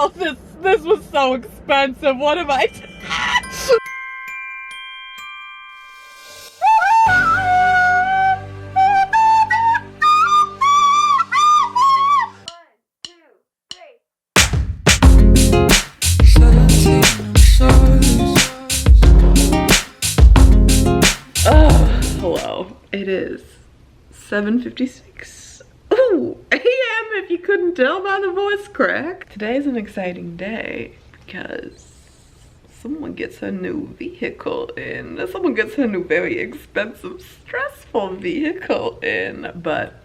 Oh, this was so expensive. What am I? Hello. It is 7:56 a.m. if you couldn't tell by the voice crack. Today is an exciting day because someone gets a new vehicle in. Someone gets a new very expensive, stressful vehicle in. But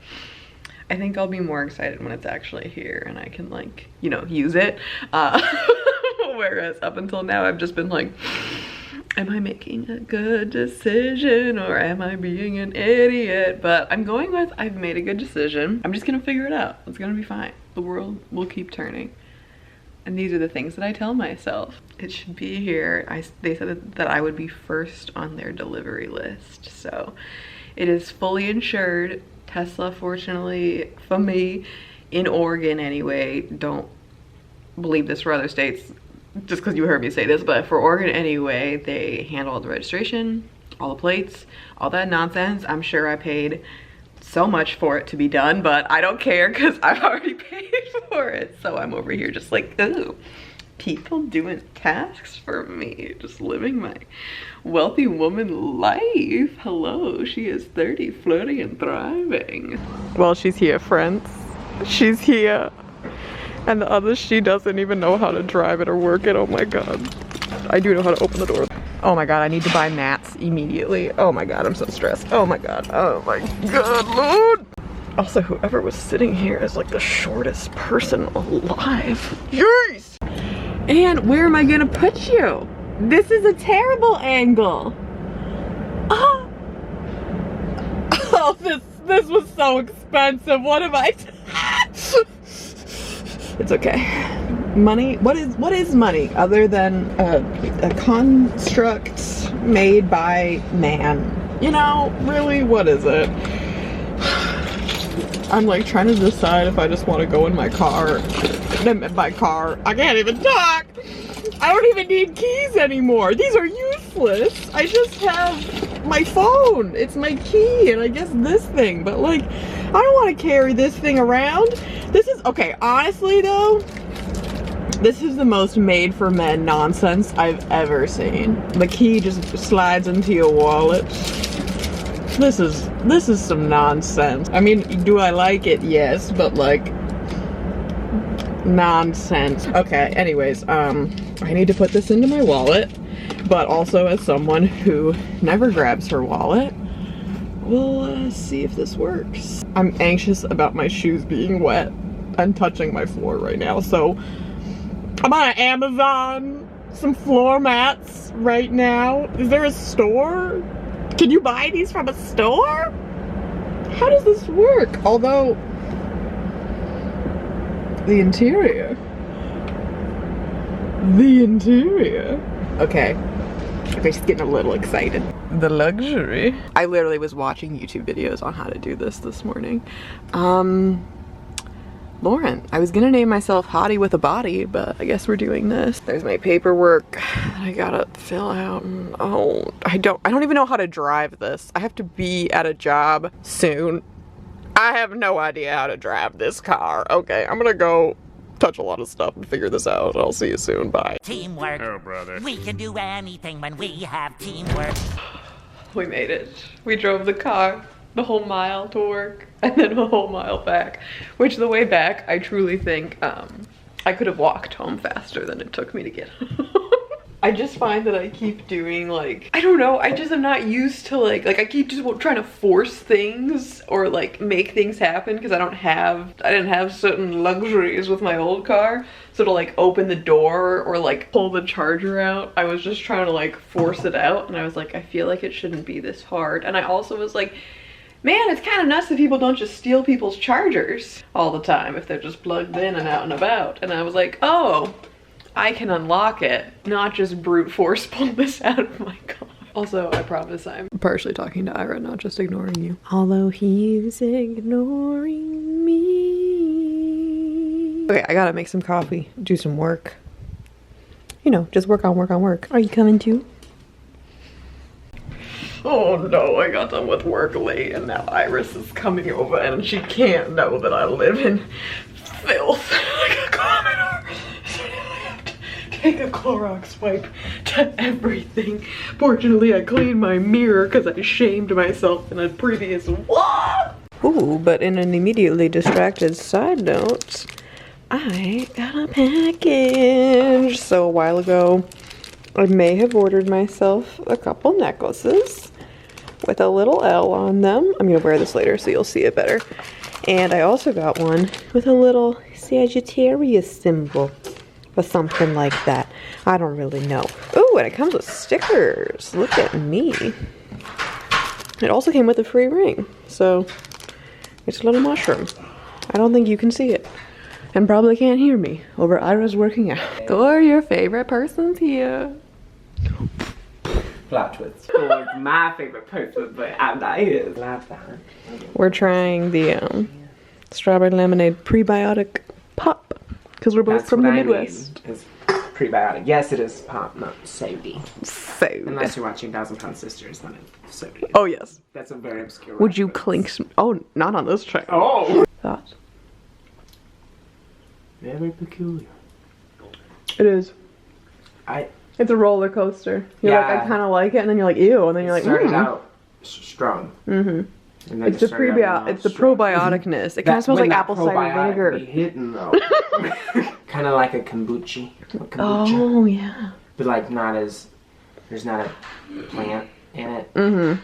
I think I'll be more excited when it's actually here and I can, like, you know, use it. Whereas up until now I've just been like, am I making a good decision or am I being an idiot? But I'm going with I've made a good decision. I'm just gonna figure it out. It's gonna be fine. The world will keep turning. And these are the things that I tell myself. It should be here. They said that I would be first on their delivery list. So it is fully insured. Tesla, fortunately for me, in Oregon anyway, don't believe this for other states, just because you heard me say this, but for Oregon anyway, they handle all the registration, all the plates, all that nonsense. I'm sure I paid so much for it to be done, but I don't care because I've already paid for it. So I'm over here just like, ooh, people doing tasks for me, just living my wealthy woman life. Hello, she is 30, flirty and thriving. Well, she's here, friends. She's here. And the other, she doesn't even know how to drive it or work it. Oh my god. I do know how to open the door. Oh my god, I need to buy mats immediately. Oh my god, I'm so stressed. Oh my god. Oh my god, Lord. Also, whoever was sitting here is like the shortest person alive. Jeez! And where am I gonna put you? This is a terrible angle. Oh, this was so expensive. What am I? It's okay. Money, what is money other than a construct made by man? You know, really, what is it? I'm like trying to decide if I just want to go in my car. I can't even talk. I don't even need keys anymore. These are useless. I just have my phone. It's my key and I guess this thing, but like, I don't want to carry this thing around. This is, okay, honestly though, this is the most made for men nonsense I've ever seen. The key just slides into your wallet. This is some nonsense. I mean, do I like it? Yes, but like, nonsense. Okay, anyways, I need to put this into my wallet, but also as someone who never grabs her wallet, we'll see if this works. I'm anxious about my shoes being wet and touching my floor right now, so I'm on Amazon, some floor mats right now. Is there a store? Can you buy these from a store? How does this work? Although, the interior. Okay, she's getting a little excited. The luxury. I literally was watching YouTube videos on how to do this morning. Lauren, I was gonna name myself Hottie with a Body, but I guess we're doing this. There's my paperwork that I gotta fill out. And, oh, I don't even know how to drive this. I have to be at a job soon. I have no idea how to drive this car. Okay, I'm gonna go touch a lot of stuff and figure this out. I'll see you soon. Bye. Teamwork. Oh, brother. We can do anything when we have teamwork. We made it. We drove the car the whole mile to work and then a whole mile back, which the way back I truly think I could have walked home faster than it took me to get home. I just find that I keep doing, like, I don't know, I just am not used to like I keep just trying to force things or like make things happen because I didn't have certain luxuries with my old car. So to like open the door or like pull the charger out, I was just trying to like force it out, and I was like, I feel like it shouldn't be this hard. And I also was like, man, it's kind of nuts that people don't just steal people's chargers all the time if they're just plugged in and out and about. And I was like, oh, I can unlock it, not just brute force pull this out of my car. Also, I promise I'm partially talking to Ira, not just ignoring you. Although he's ignoring me. Okay, I gotta make some coffee, do some work. You know, just work on work on work. Are you coming too? Oh no, I got done with work late and now Iris is coming over and she can't know that I live in filth. I gotta come in her. So now I have to take a Clorox wipe to everything. Fortunately, I cleaned my mirror because I shamed myself in a previous vlog. Ooh, but in an immediately distracted side note, I got a package. So a while ago, I may have ordered myself a couple necklaces with a little L on them. I'm gonna wear this later so you'll see it better. And I also got one with a little Sagittarius symbol or something like that. I don't really know. Ooh, and it comes with stickers. Look at me. It also came with a free ring. So it's a little mushroom. I don't think you can see it. And probably can't hear me over Ira's working out. Who are your favorite persons here? Plot twist. Or my favorite person, but I'm not his. We're trying the strawberry lemonade prebiotic pop because we're both from the Midwest. Is prebiotic. Yes, it is pop, not sody. Food. Unless you're watching 1,000-Pound Sisters, then it's sody. Oh yes. That's a very obscure. Would you reference. clink some? Oh, not on this track. Oh. Thoughts? Very peculiar. It is. It's a roller coaster. You're Yeah. like, I kind of like it, and then you're like, ew, and then you're like, started out strong. Mm-hmm. And then It's the started out prebiotic. It's the strong. probioticness. It kind of smells like apple cider vinegar. Be hitting though. Kind of like a kombucha. Oh yeah. But like not as. There's not a plant in it. Mm-hmm.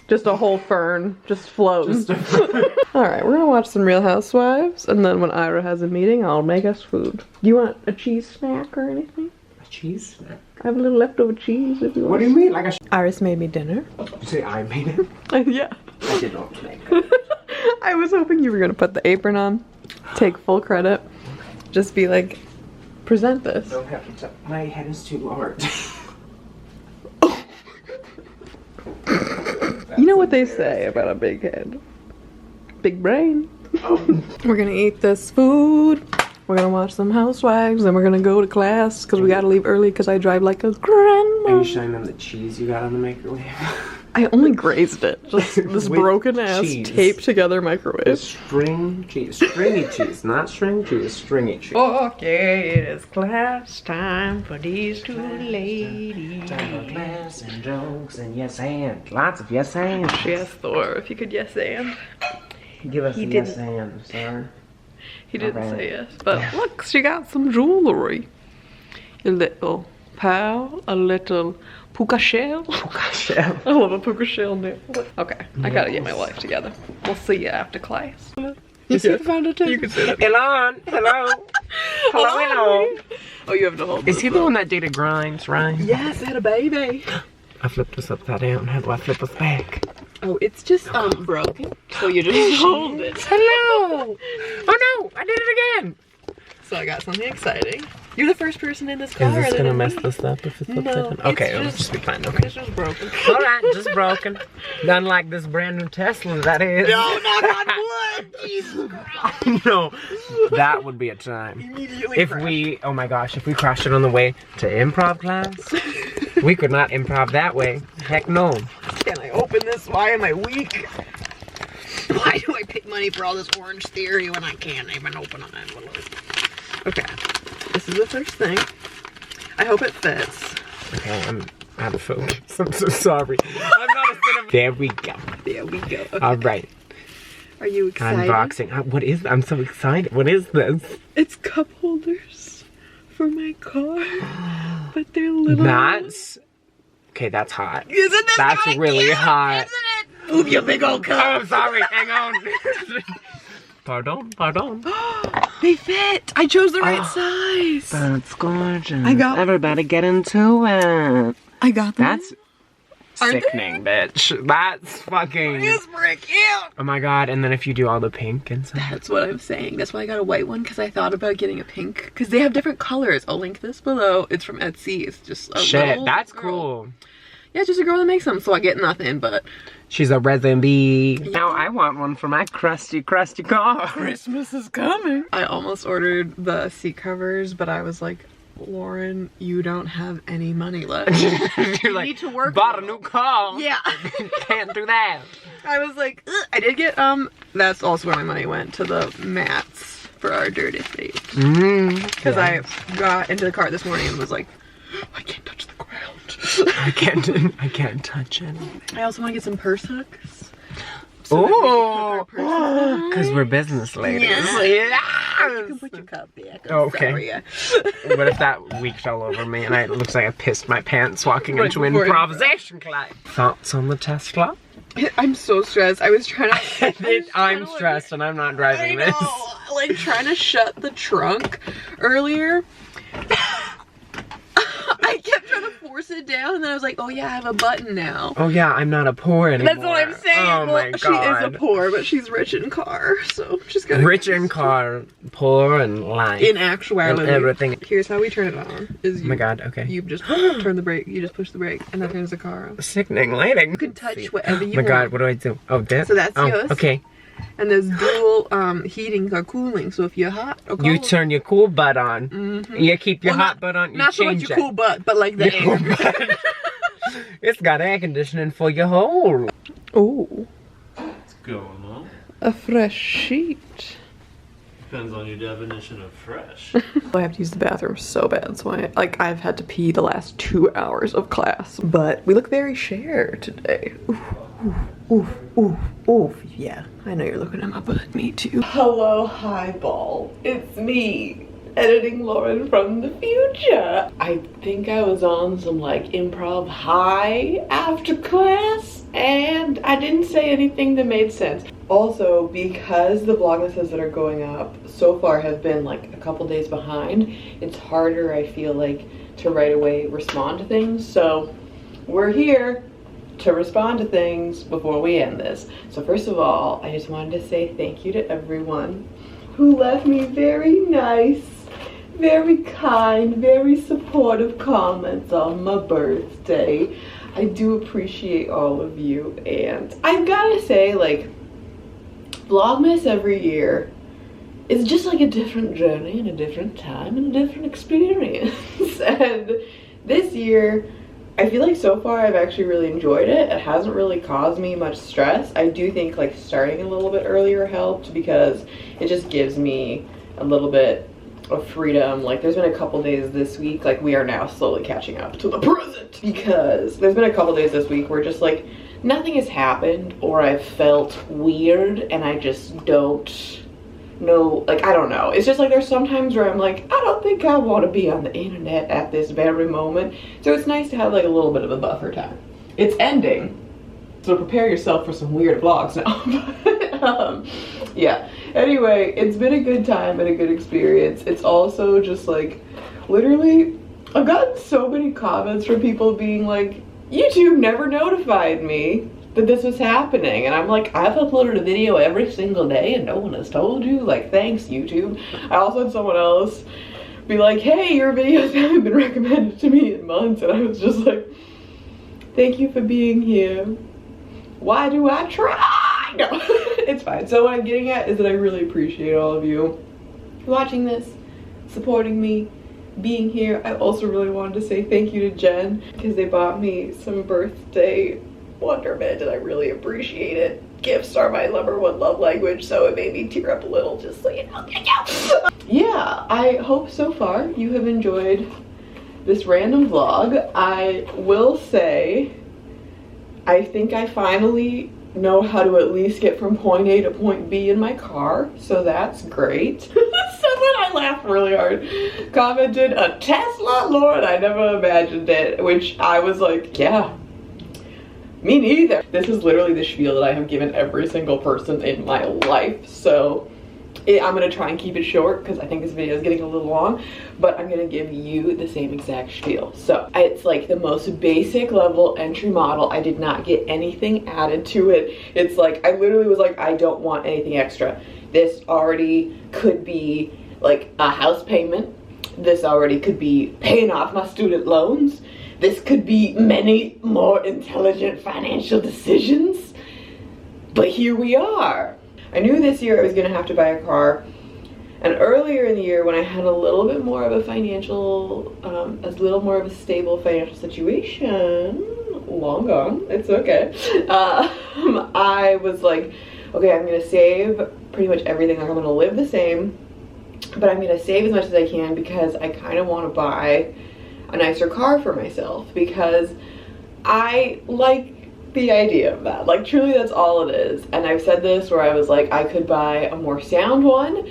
Just a whole fern, just floating. Just a All right, we're gonna watch some Real Housewives, and then when Ira has a meeting, I'll make us food. Do you want a cheese snack or anything? A cheese snack? I have a little leftover cheese if you want. What do you mean? Like a Iris made me dinner. You say I made it? Yeah. I did not make it. I was hoping you were gonna put the apron on, take full credit, just be like, present this. Don't have to. My head is too large. You know what they say about a big head? Big brain. We're gonna eat this food. We're gonna watch some Housewives, then we're gonna go to class because we gotta leave early because I drive like a grandma. Are you showing them the cheese you got on the microwave? I only grazed it. Just this With broken ass cheese. taped together microwave. String cheese. Stringy cheese. Not string cheese, stringy cheese. Okay, it is class time for these two ladies. Class and jokes and yes and. Lots of yes and. Yes, Thor, if you could yes and. Give us He a yes didn't. and, sir. He didn't Alright. say yes. But look, she got some jewelry. A little pearl, a little puka shell. Puka shell. I love a puka shell necklace. Okay, I gotta get my life together. We'll see you after class. You see the founder too? You can see that. Elon, hello. Hello. Oh, you have to hold Is this he the up. one that dated Grimes, right? Yes, I had a baby. I flipped this upside down. How do I flip us back? Oh, it's just broken. So you just hold it. Hello. Oh no, I did it again. So I got something exciting. You're the first person in this car. Is this other gonna than mess me. this up if it's upside No, down? Okay, it's it'll just- just be fine. Okay. It's just broken. Alright, just broken. Done like this brand new Tesla, that is. No, knock on wood! Jesus Christ! No, that would be a time. Immediately If crashed. we, oh my gosh, if we crashed it on the way to improv class, we could not improv that way. Heck no. Can I open this? Why am I weak? Why do I pay money for all this orange theory when I can't even open an envelope? Okay, this is the first thing. I hope it fits. Okay, I'm out of focus. I'm so sorry. I'm not a cinema. There we go. There we go. Okay. Alright, Are you excited? unboxing. What is, I'm so excited. What is this? It's cup holders for my car, but they're little. That's, okay, that's hot. Isn't this That's kinda really cute? hot. Isn't it? Move your big old Oh, cup. I'm sorry. Hang on. Pardon, pardon. They fit. I chose the right Oh. size. That's gorgeous. I got- Everybody get into it. I got them. That's Aren't they? sickening, bitch. That's fucking. It's pretty cute. Oh my god! And then if you do all the pink and stuff. That's what I'm saying. That's why I got a white one, because I thought about getting a pink. Because they have different colors. I'll link this below. It's from Etsy. It's just a Shit, little that's girl. cool. Yeah, it's just a girl that makes them, so I get nothing, but... She's a resin bee. Now I want one for my crusty car. Christmas is coming. I almost ordered the seat covers, but I was like, Lauren, you don't have any money left. You're like, need to work bought a new car. Yeah. Can't do that. I was like, ugh. I did get, that's also where my money went, to the mats for our dirty feet. Because I got into the car this morning and was like, I can't touch the ground. I can't touch anything. I also want to get some purse hooks. Oh, because we're business ladies. Yeah. You can put your cup back. Okay. Sorry, yeah. What if that leaked all over me and it looks like I pissed my pants walking into improvisation class? Thoughts on the Tesla? I'm so stressed. I was trying to... I'm stressed and I'm not driving this. Like trying to shut the trunk earlier. I kept trying to force it down, and then I was like, oh yeah, I have a button now. Oh yeah, I'm not a poor anymore. That's what I'm saying. Oh my God. She is a poor, but she's rich in car, so she's got rich in car, poor in life. In actuality. And everything. Here's how we turn it on. Is you, oh my God, okay. You just turn the brake, you just push the brake, and that turns the car on. Sickening lighting. You can touch whatever you want. Oh my God, what do I do? Oh, this? So that's yours. Okay. And there's dual heating or cooling, so if you're hot or cold, you turn your cool butt on. You keep your hot butt on, you not change so much your cool butt, but like the air. It's got air conditioning for your hole. Oh. What's going on? A fresh sheet. Depends on your definition of fresh. I have to use the bathroom so bad, so I've had to pee the last 2 hours of class. But we look very shared today. Oof, oof, oof. Yeah, I know you're looking at my butt. Me too. Hello, highball. It's me, editing Lauren from the future. I think I was on some like improv high after class, and I didn't say anything that made sense. Also, because the Vlogmases that are going up so far have been like a couple days behind, it's harder, I feel like, to right away respond to things. So we're here to respond to things before we end this. So first of all, I just wanted to say thank you to everyone who left me very nice, very kind, very supportive comments on my birthday. I do appreciate all of you, and I've gotta say, like, Vlogmas every year is just like a different journey and a different time and a different experience. And this year, I feel like so far I've actually really enjoyed it. It hasn't really caused me much stress. I do think like starting a little bit earlier helped because it just gives me a little bit of freedom. Like there's been a couple days this week, like we are now slowly catching up to the present, because there's been a couple days this week where just like nothing has happened, or I've felt weird and I just don't know, like I don't know. It's just like there's sometimes where I'm like, I don't think I want to be on the internet at this very moment. So it's nice to have like a little bit of a buffer time. It's ending, so prepare yourself for some weird vlogs now. Yeah, anyway, it's been a good time and a good experience. It's also just like, literally, I've gotten so many comments from people being like, YouTube never notified me that this was happening, and I'm like, I've uploaded a video every single day and no one has told you. Like, thanks YouTube. I also had someone else be like, hey, your videos haven't been recommended to me in months, and I was just like, thank you for being here. Why do I try? No, it's fine. So what I'm getting at is that I really appreciate all of you watching this, supporting me, being here. I also really wanted to say thank you to Jen, because they bought me some birthday wonderment and I really appreciate it. Gifts are my #1 love language, so it made me tear up a little, just so you know. Yeah, I hope so far you have enjoyed this random vlog. I will say, I think I finally know how to at least get from point A to point B in my car, so that's great. Someone, I laughed really hard, commented, a Tesla? Lord, I never imagined it, which I was like, yeah, me neither. This is literally the spiel that I have given every single person in my life, so I'm gonna try and keep it short because I think this video is getting a little long, but I'm gonna give you the same exact spiel. So it's like the most basic level entry model. I did not get anything added to it. It's like, I literally was like, I don't want anything extra. This already could be like a house payment. This already could be paying off my student loans. this could be many more intelligent financial decisions. But here we are. I knew this year I was gonna have to buy a car. And earlier in the year, when I had a little bit more of a financial, a little more of a stable financial situation, long gone, it's okay. I was like, okay, I'm gonna save pretty much everything. Like, I'm gonna live the same, but I'm gonna save as much as I can because I kind of want to buy a nicer car for myself because I like the idea of that. Like, truly, that's all it is. And I've said this where I was like, I could buy a more sound one,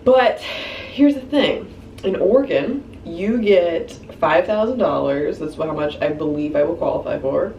but here's the thing. In Oregon, you get $5,000. That's how much I believe I will qualify for.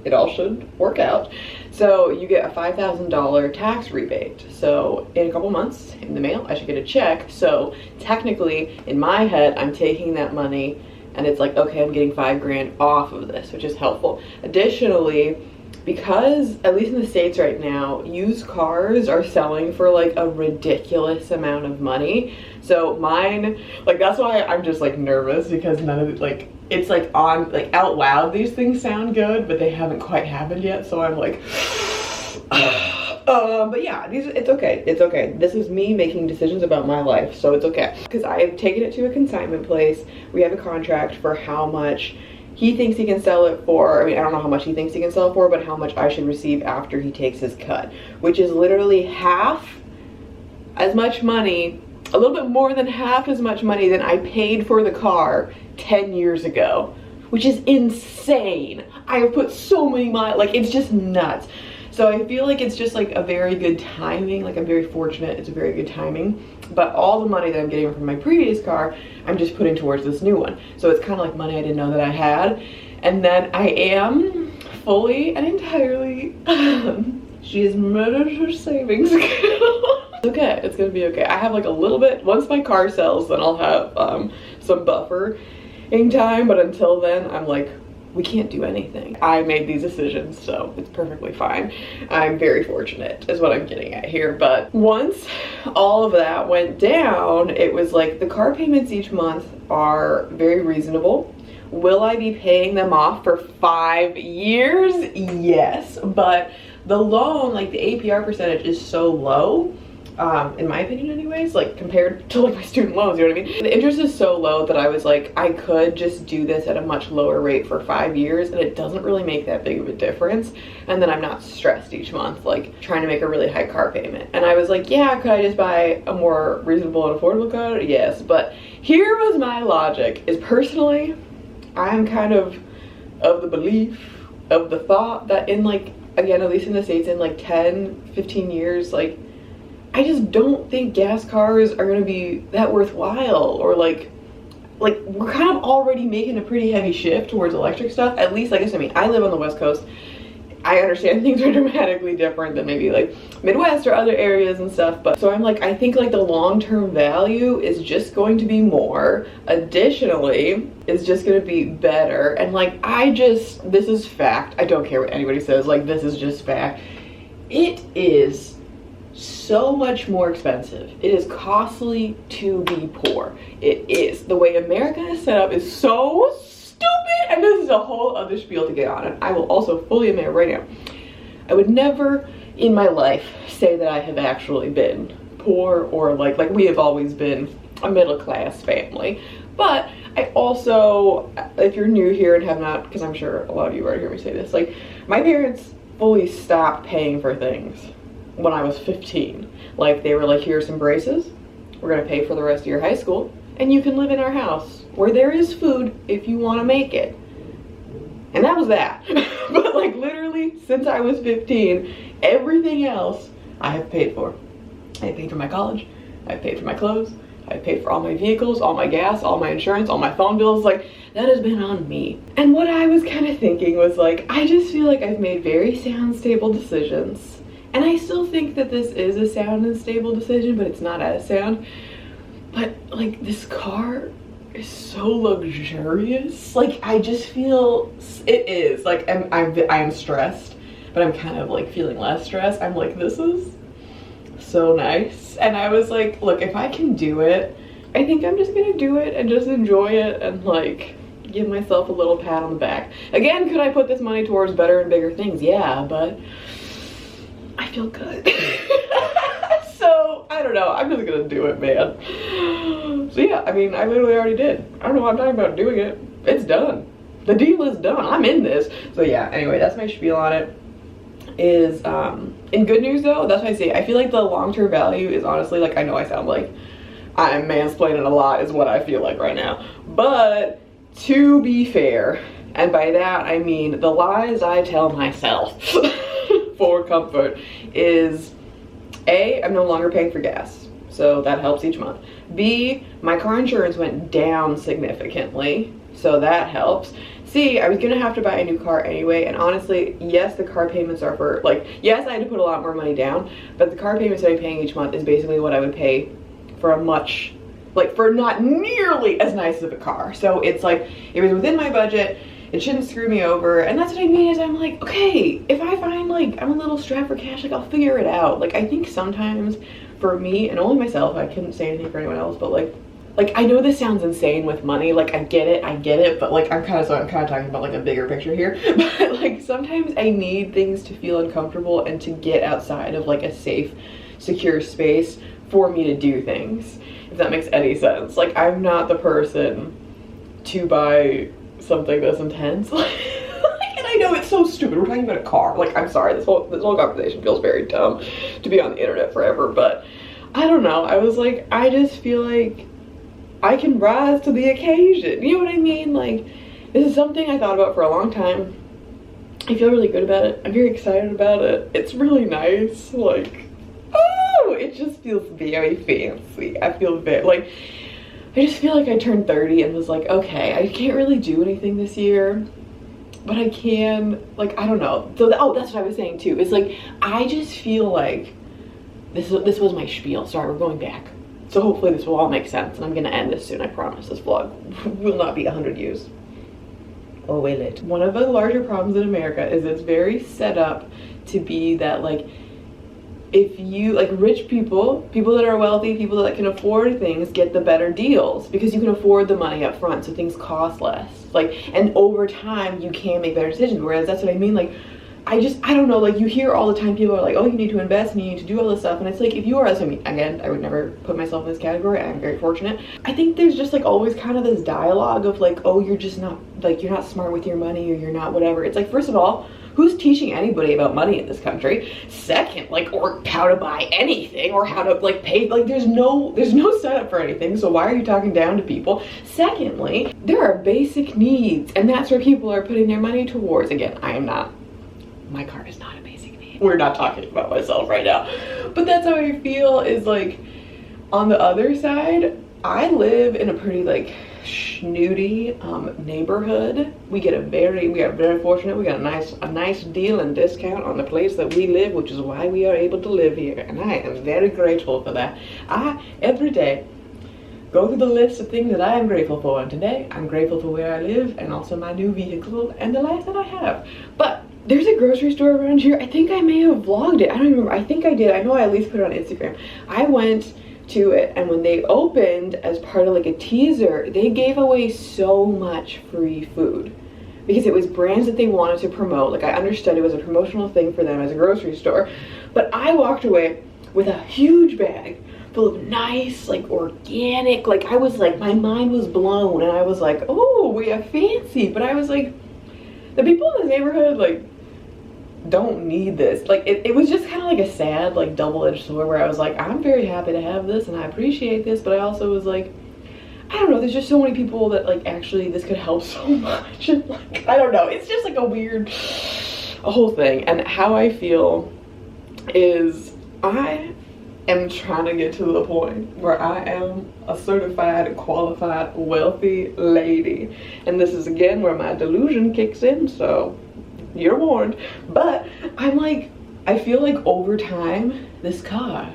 It all should work out. So you get a $5,000 tax rebate. So in a couple months, in the mail, I should get a check. So technically, in my head, I'm taking that money and it's like, okay, I'm getting $5,000 off of this, which is helpful. Additionally, because at least in the States right now, used cars are selling for like a ridiculous amount of money. So mine, like, that's why I'm just like nervous, because none of it, like, it's like on, like, out loud these things sound good, but they haven't quite happened yet. So I'm like, but yeah, it's okay. It's okay. This is me making decisions about my life, so it's okay. Because I have taken it to a consignment place. We have a contract for how much he thinks he can sell it for. I mean, I don't know how much he thinks he can sell it for, but how much I should receive after he takes his cut, which is literally half as much money, a little bit more than half as much money than I paid for the car 10 years ago, which is insane. I have put so many miles, like, it's just nuts. So I feel like it's just like a very good timing. Like, I'm very fortunate, it's a very good timing. But all the money that I'm getting from my previous car, I'm just putting towards this new one. So it's kind of like money I didn't know that I had. And then I am fully and entirely, she has murdered her savings account. Okay, it's gonna be okay. I have like a little bit, once my car sells, then I'll have some buffer in time. But until then, I'm like, we can't do anything. I made these decisions, so it's perfectly fine. I'm very fortunate is what I'm getting at here. But once all of that went down, it was like the car payments each month are very reasonable. Will I be paying them off for 5 years? Yes, but the loan, like the APR percentage is so low, in my opinion anyways, like compared to like my student loans, you know what I mean? The interest is so low that I was like, I could just do this at a much lower rate for 5 years and it doesn't really make that big of a difference. And then I'm not stressed each month, like trying to make a really high car payment. And I was like, yeah, could I just buy a more reasonable and affordable car? Yes, but here was my logic, is personally, I'm kind of the belief, of the thought that in like, again, at least in the States, in like 10, 15 years, like, I just don't think gas cars are gonna be that worthwhile, or like we're kind of already making a pretty heavy shift towards electric stuff. At least, like I said, I mean, I live on the West Coast. I understand things are dramatically different than maybe like Midwest or other areas and stuff, but so I'm like, I think like the long-term value is just going to be more. Additionally, it's just gonna be better. And like, this is fact. I don't care what anybody says, like, this is just fact. It is so much more expensive. It is costly to be poor. It is. The way America is set up is so stupid, and this is a whole other spiel to get on. And I will also fully admit right now, I would never in my life say that I have actually been poor, or like we have always been a middle-class family. But I also, if you're new here and have not, because I'm sure a lot of you already hear me say this, like, my parents fully stopped paying for things when I was 15. Like, they were like, here's some braces, we're gonna pay for the rest of your high school, and you can live in our house where there is food if you want to make it. And that was that. But like, literally since I was 15, everything else I have paid for. I paid for my college, I paid for my clothes, I paid for all my vehicles, all my gas, all my insurance, all my phone bills. Like, that has been on me. And what I was kind of thinking was like, I just feel like I've made very sound, stable decisions. And I still think that this is a sound and stable decision, but it's not as sound. But like, this car is so luxurious. Like, I just feel, it is. Like, I'm stressed, but I'm kind of like feeling less stressed. I'm like, this is so nice. And I was like, look, if I can do it, I think I'm just gonna do it and just enjoy it and like give myself a little pat on the back. Again, could I put this money towards better and bigger things? Yeah, but I feel good. So, I don't know. I'm just gonna do it, man. So yeah, I mean, I literally already did. I don't know why I'm talking about doing it. It's done. The deal is done. I'm in this. So yeah, anyway, that's my spiel on it. Is, in good news though, that's what I say. I feel like the long-term value is honestly, like, I know I sound like I'm mansplaining a lot is what I feel like right now. But to be fair, and by that I mean the lies I tell myself for comfort is A, I'm no longer paying for gas, so that helps each month. B, my car insurance went down significantly, so that helps. C, I was gonna have to buy a new car anyway, and honestly, yes, the car payments are for, like, yes, I had to put a lot more money down, but the car payments that I'm paying each month is basically what I would pay for a much, like, for not nearly as nice of a car. So it's like, it was within my budget, it shouldn't screw me over, and that's what I mean is I'm like, okay, if I find like I'm a little strapped for cash, like I'll figure it out. Like I think sometimes for me, and only myself, I couldn't say anything for anyone else, but like I know this sounds insane with money, like I get it, but like I'm kind of talking about like a bigger picture here. But like sometimes I need things to feel uncomfortable and to get outside of like a safe, secure space for me to do things, if that makes any sense. Like I'm not the person to buy something that's intense. And I know it's so stupid, we're talking about a car. Like I'm sorry, this whole conversation feels very dumb to be on the internet forever, but I don't know. I was like, I just feel like I can rise to the occasion. You know what I mean? Like this is something I thought about for a long time. I feel really good about it. I'm very excited about it. It's really nice. Like, oh, it just feels very fancy. I feel very like, I just feel like I turned 30 and was like, okay, I can't really do anything this year, but I can, like, I don't know. So, oh, that's what I was saying too. It's like, I just feel like this was my spiel. Sorry, we're going back. So hopefully this will all make sense, and I'm gonna end this soon, I promise. This vlog will not be 100 views. Oh, wait it. One of the larger problems in America is it's very set up to be that, like, if you, like, rich people that are wealthy, people that can afford things get the better deals because you can afford the money up front, so things cost less. Like, and over time you can make better decisions, whereas that's what I mean, like, I don't know, like, you hear all the time people are like, oh, you need to invest and you need to do all this stuff, and it's like, if you are, so I mean, again, I would never put myself in this category, I'm very fortunate. I think there's just like always kind of this dialogue of like, oh, you're just not, like, you're not smart with your money, or you're not whatever. It's like, first of all, who's teaching anybody about money in this country? Second, like, or how to buy anything, or how to like pay, like there's no setup for anything, so why are you talking down to people? Secondly, there are basic needs, and that's where people are putting their money towards. Again, my car is not a basic need. We're not talking about myself right now, but that's how I feel. Is like, on the other side, I live in a pretty like snooty neighborhood. We are very fortunate. We got a nice deal and discount on the place that we live, which is why we are able to live here, and I am very grateful for that. I every day go through the list of things that I am grateful for, and today I'm grateful for where I live and also my new vehicle and the life that I have. But there's a grocery store around here. I think I may have vlogged it. I don't remember. I think I did. I know I at least put it on Instagram. I went to it, and when they opened, as part of like a teaser, they gave away so much free food because it was brands that they wanted to promote. Like, I understood it was a promotional thing for them as a grocery store, but I walked away with a huge bag full of nice, like, organic, like, I was like, my mind was blown, and I was like, oh, we are fancy. But I was like, the people in this neighborhood, like, don't need this. Like, it was just kind of like a sad, like, double-edged sword, where I was like, I'm very happy to have this and I appreciate this, but I also was like, I don't know, there's just so many people that, like, actually this could help so much. And, like, I don't know, it's just like a whole thing. And how I feel is I am trying to get to the point where I am a certified, qualified, wealthy lady. And this is again where my delusion kicks in, so you're warned. But I'm like, I feel like over time, this car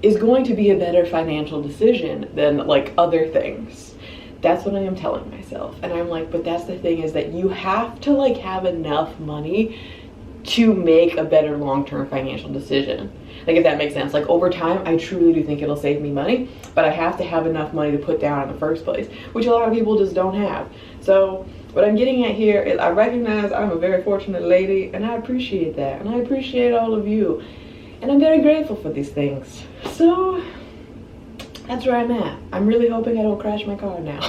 is going to be a better financial decision than like other things. That's what I am telling myself. And I'm like, but that's the thing, is that you have to like have enough money to make a better long-term financial decision. Like, if that makes sense. Like, over time, I truly do think it'll save me money, but I have to have enough money to put down in the first place, which a lot of people just don't have. So what I'm getting at here is I recognize I'm a very fortunate lady, and I appreciate that, and I appreciate all of you, and I'm very grateful for these things. So that's where I'm at. I'm really hoping I don't crash my car now.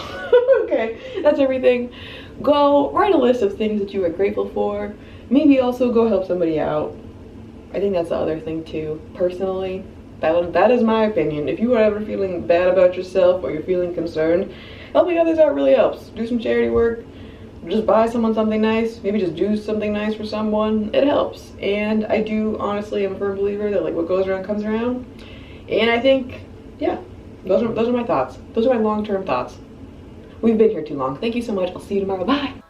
Okay, that's everything. Go write a list of things that you are grateful for. Maybe also go help somebody out. I think that's the other thing too. Personally, that is my opinion. If you are ever feeling bad about yourself or you're feeling concerned, helping others out really helps. Do some charity work. Just buy someone something nice. Maybe just do something nice for someone. It helps. And I do honestly am a firm believer that like what goes around comes around. And I think, yeah, those are my thoughts. Those are my long-term thoughts. We've been here too long. Thank you so much. I'll see you tomorrow. Bye.